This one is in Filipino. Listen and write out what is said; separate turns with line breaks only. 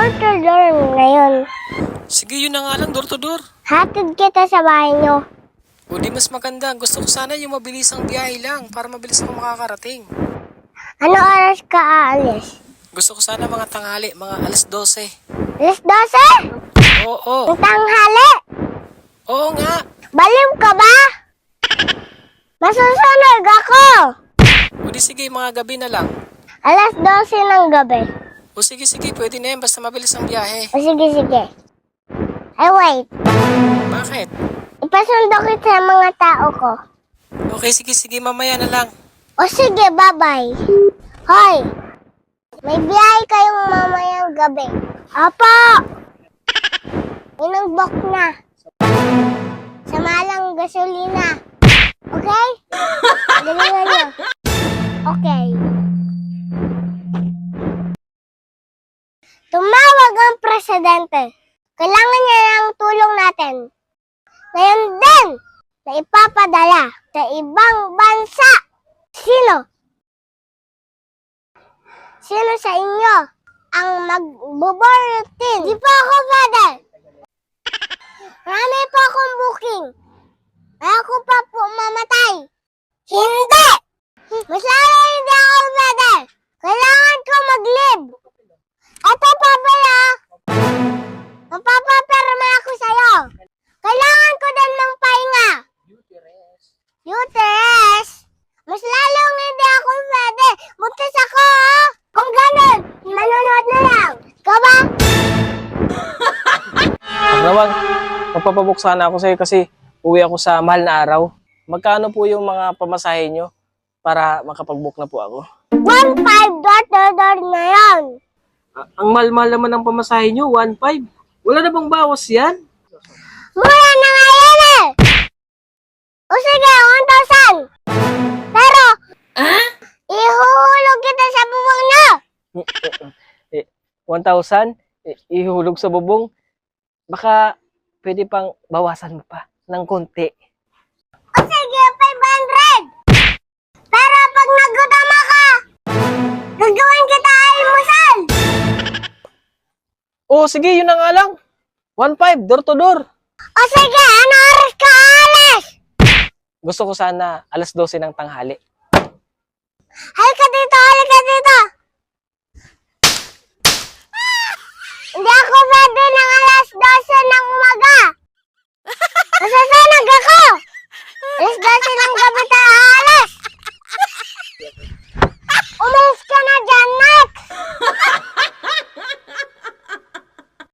door to door ngayon.
Sige, yun na nga lang, door to door.
Hatid kita sa bahay nyo.
O di mas maganda. Gusto ko sana yung mabilisang biyahe lang para mabilis ako makakarating.
Ano oras ka aalis?
Gusto ko sana mga tanghali, mga alas 12.
Alas 12?
Oo.
Ang tanghali?
Oo nga.
Baliw ka ba? Masusunog ako!
O di sige, mga gabi na lang.
Alas 12 ng gabi.
O sige, pwede na yan. Basta mabilis ang biyahe.
O sige, sige. Ay, wait.
Bakit?
Ipasundo kita sa mga tao ko.
Okay, sige, mamaya na lang.
O sige, bye-bye. Hoy! May biyahe kayong mamayang gabi. Apo! Inugbok na. Samalang gasolina. Okay? Galingan nyo. Okay. Tumawag ang presidente. Kailangan niya ng tulong natin. Ngayon din na ipapadala sa ibang bansa. Sino? Sino sa inyo ang magbubulitin? Di pa ako, father. Marami pa akong booking. Ako pa po mamatay. Hindi! Mas lalo hindi ako, father. Kailangan ko mag-live. Ito pa pala. Mapapaperma ako sa'yo. Kailangan ko din ng pahinga. Uterus? Mas lalong hindi ako pwede. Buntis ako, ha? Kung ganun, manonood na lang. Ikaw ba?
Pagdawag, magpapabuk sana ako sa'yo kasi uwi ako sa mahal na araw. Magkano po yung mga pamasahe nyo para makapag-book na po ako?
1.5 door na yan.
Ang mahal-mahal naman ng pamasahe nyo, 1.5. Wala na bang bawas yan?
Mura na nga yan eh. O sige, 1,000. Pero, ihuhulog kita sa bubong niyo.
1,000? Ihulog sa bubong? Baka pwede pang bawasan mo pa ng konti.
O sige, 500. Pero pag nagutama ka, gagawin kita almusal.
Oh, sige, yun na nga lang. 1.5, door to door.
O sige, ano oras ka alis?
Gusto ko sana alas 12 ng tanghali.
Halika dito, halika dito. Hindi ako pwede ng alas 12 ng umaga.